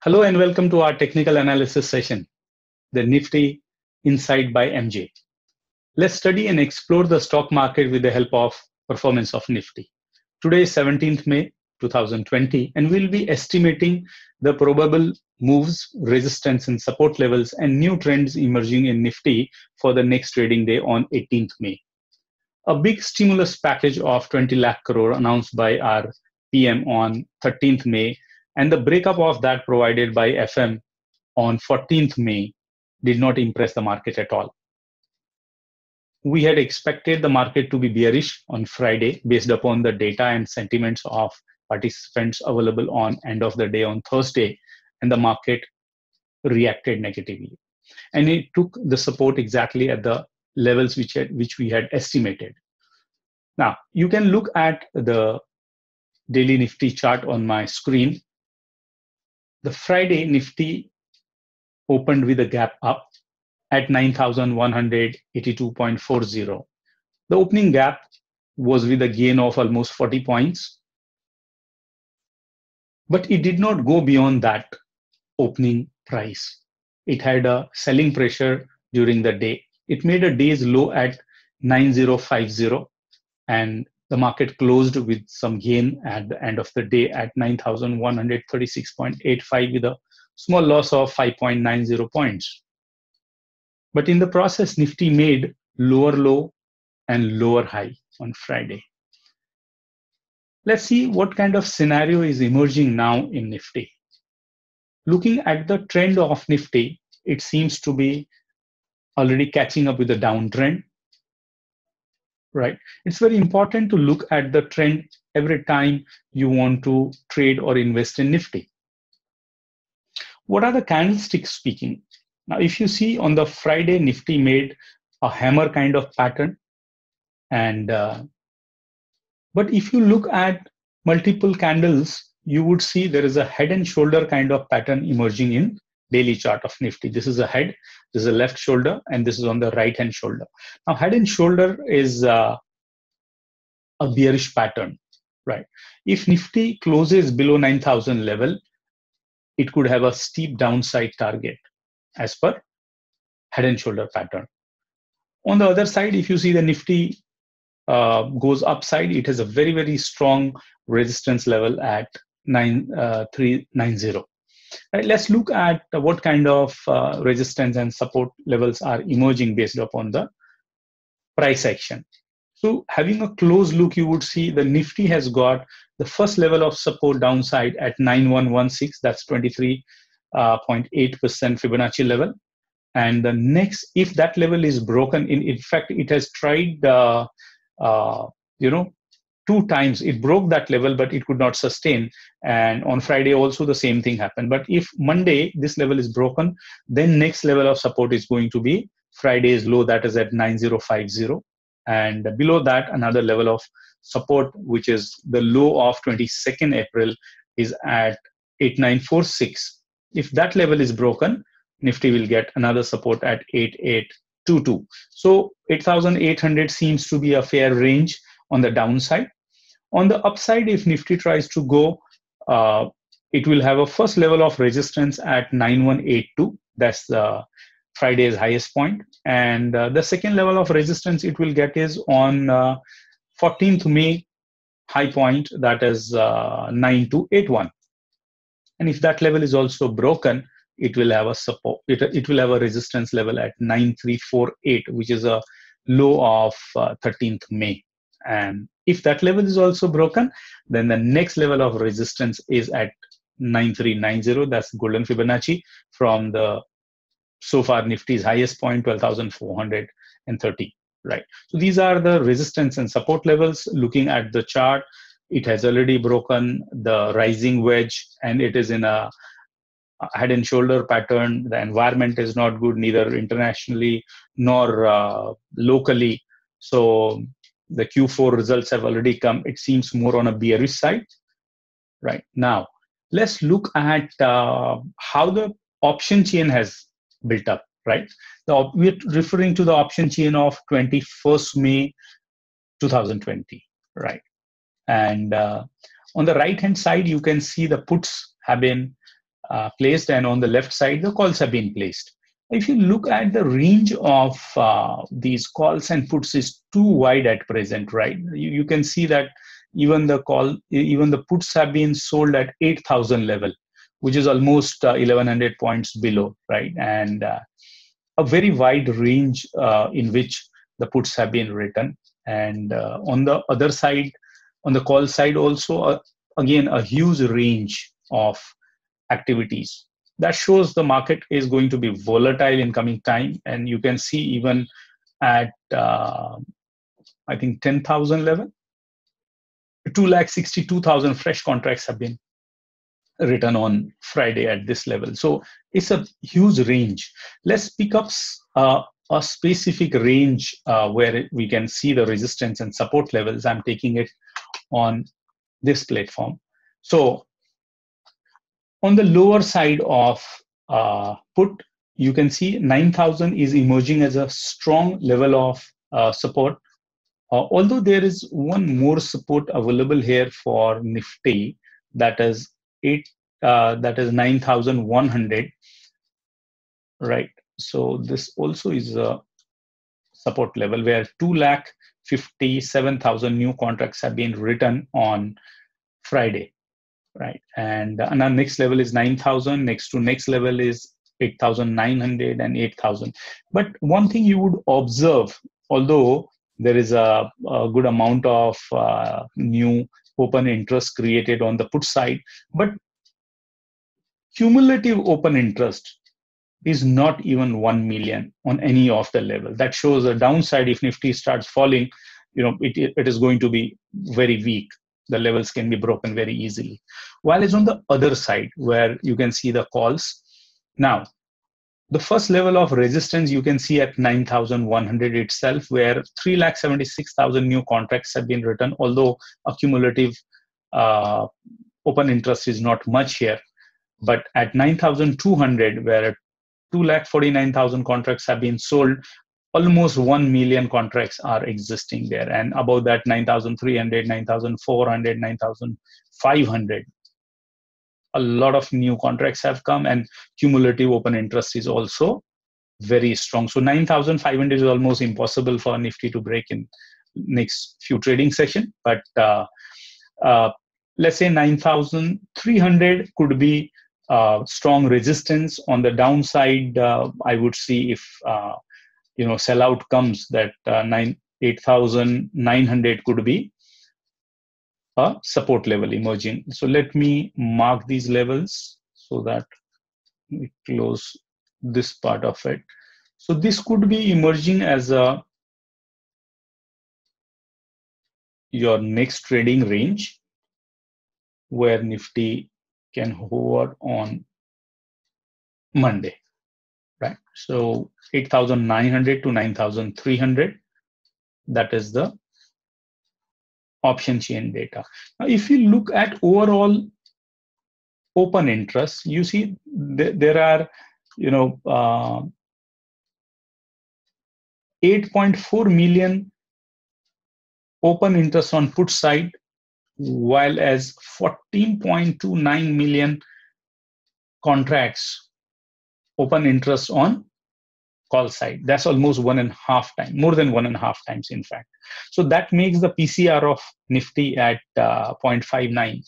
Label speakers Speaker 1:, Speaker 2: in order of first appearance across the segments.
Speaker 1: Hello and welcome to our technical analysis session, the Nifty Insight by MJ. Let's study and explore the stock market with the help of performance of Nifty. Today is 17th May 2020 and we'll be estimating the probable moves, resistance and support levels and new trends emerging in Nifty for the next trading day on 18th May. A big stimulus package of 20 lakh crore announced by our PM on 13th May and the breakup of that provided by FM on 14th May did not impress the market at all. We had expected the market to be bearish on Friday based upon the data and sentiments of participants available on end of the day on Thursday, and the market reacted negatively. And it took the support exactly at the levels which we had estimated. Now, you can look at the daily Nifty chart on my screen. The Friday Nifty opened with a gap up at 9,182.40. The opening gap was with a gain of almost 40 points, but it did not go beyond that opening price. It had a selling pressure during the day. It made a day's low at 9050, and the market closed with some gain at the end of the day at 9,136.85 with a small loss of 5.90 points. But in the process, Nifty made lower low and lower high on Friday. Let's see what kind of scenario is emerging now in Nifty. Looking at the trend of Nifty, it seems to be already catching up with the downtrend. Right. It's very important to look at the trend every time you want to trade or invest in Nifty. What are the candlesticks speaking? Now, if you see on the Friday, Nifty made a hammer kind of pattern. And but if you look at multiple candles, you would see there is a head and shoulder kind of pattern emerging in daily chart of Nifty. This is a head, this is a left shoulder, and this is on the right hand shoulder. Now, head and shoulder is a bearish pattern, right? If Nifty closes below 9,000 level, it could have a steep downside target as per head and shoulder pattern. On the other side, if you see the Nifty goes upside, it has a very, very strong resistance level at 9390. Right, let's look at what kind of resistance and support levels are emerging based upon the price action. So having a close look, you would see the Nifty has got the first level of support downside at 9116, that's 23.8% Fibonacci level. And the next, if that level is broken, in fact, it has tried, 2 times. It broke that level, but it could not sustain. And on Friday also the same thing happened. But if Monday this level is broken, then next level of support is going to be Friday's low, that is at 9050. And below that, another level of support, which is the low of 22nd April, is at 8946. If that level is broken, Nifty will get another support at 8822. So 8,800 seems to be a fair range on the downside. On the upside, if Nifty tries to go, it will have a first level of resistance at 9182. That's the Friday's highest point. And the second level of resistance it will get is on 14th May high point, that is 9281. And if that level is also broken, it will have a support. It will have a resistance level at 9348, which is a low of 13th May. And if that level is also broken, then the next level of resistance is at 9390. That's golden Fibonacci from the so far Nifty's highest point, 12,430. Right. So these are the resistance and support levels. Looking at the chart, it has already broken the rising wedge, and it is in a head and shoulder pattern. The environment is not good, neither internationally nor locally. So the Q4 results have already come. It seems more on a bearish side. Right. Now, let's look at how the option chain has built up. Right. We're referring to the option chain of 21st May 2020. Right. And on the right hand side, you can see the puts have been placed, and on the left side, the calls have been placed. If you look at the range of these calls and puts is too wide at present, right? You can see that even the puts have been sold at 8,000 level, which is almost 1,100 points below, right? And a very wide range in which the puts have been written. And on the other side, on the call side also, again, a huge range of activities. That shows the market is going to be volatile in coming time. And you can see even at, I think, 10,000 level, 262,000 fresh contracts have been written on Friday at this level. So it's a huge range. Let's pick up a specific range where we can see the resistance and support levels. I'm taking it on this platform. So on the lower side of put, you can see 9,000 is emerging as a strong level of support. Although there is one more support available here for Nifty, that is 9,100, right? So this also is a support level where 2,57,000 new contracts have been written on Friday, right? And our next level is 9,000. Next level is 8,900 and 8,000. But one thing you would observe, although there is a good amount of new open interest created on the put side, but cumulative open interest is not even 1 million on any of the level. That shows a downside. If Nifty starts falling, it is going to be very weak. The levels can be broken very easily. While it's on the other side where you can see the calls. Now, the first level of resistance you can see at 9,100 itself, where 3,76,000 new contracts have been written, although accumulative open interest is not much here. But at 9,200, where 2,49,000 contracts have been sold, almost 1 million contracts are existing there. And above that, 9,300, 9,400, 9,500. A lot of new contracts have come, and cumulative open interest is also very strong. So 9,500 is almost impossible for Nifty to break in next few trading session. But let's say 9,300 could be strong resistance. On the downside, I would see if sellout comes, that 8,900 could be a support level emerging. So let me mark these levels so that we close this part of it. So this could be emerging as your next trading range, where Nifty can hover on Monday, right? So 8,900 to 9,300, that is the option chain data. Now, if you look at overall open interest, you see there are 8.4 million open interest on put side, while as 14.29 million contracts open interest on call side. That's almost 1.5 times, more than 1.5 times, in fact. So that makes the PCR of Nifty at 0.59.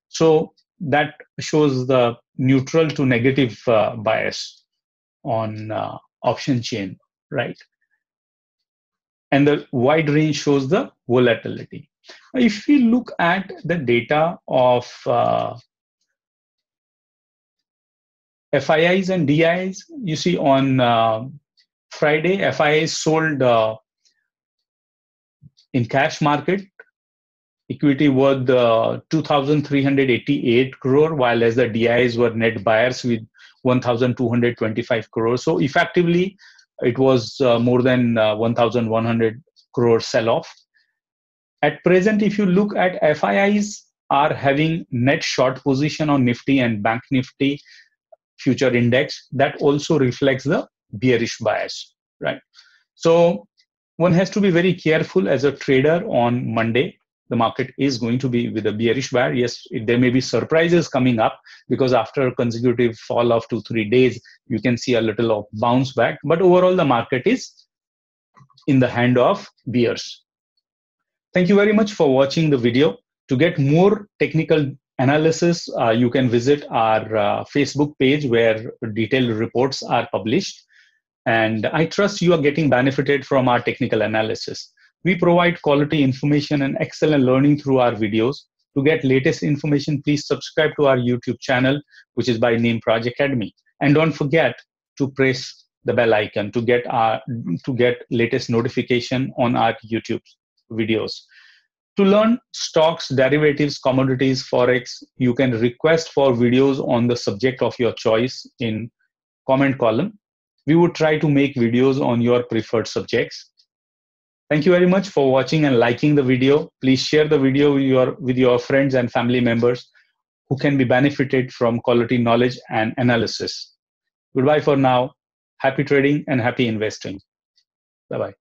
Speaker 1: So that shows the neutral to negative bias on option chain, right? And the wide range shows the volatility. If we look at the data of FIIs and DIs, you see on Friday, FIIs sold in cash market equity worth 2,388 crore, while as the DIs were net buyers with 1,225 crore. So effectively, it was more than 1,100 crore sell-off. At present, if you look at FIIs are having net short position on Nifty and Bank Nifty future index, that also reflects the bearish bias, right? So one has to be very careful as a trader on Monday. the market is going to be with a bearish bar. Yes, there may be surprises coming up, because after a consecutive fall of 2-3 days, you can see a little of bounce back. But overall, the market is in the hand of bears. Thank you very much for watching the video. To get more technical analysis, you can visit our Facebook page where detailed reports are published. And I trust you are getting benefited from our technical analysis. We provide quality information and excellent learning through our videos. To get latest information, please subscribe to our YouTube channel, which is by name Praj Academy. And don't forget to press the bell icon to get latest notification on our YouTube videos. To learn stocks, derivatives, commodities, forex, you can request for videos on the subject of your choice in comment column. We would try to make videos on your preferred subjects. Thank you very much for watching and liking the video. Please share the video with your friends and family members who can be benefited from quality knowledge and analysis. Goodbye for now. Happy trading and happy investing. Bye-bye.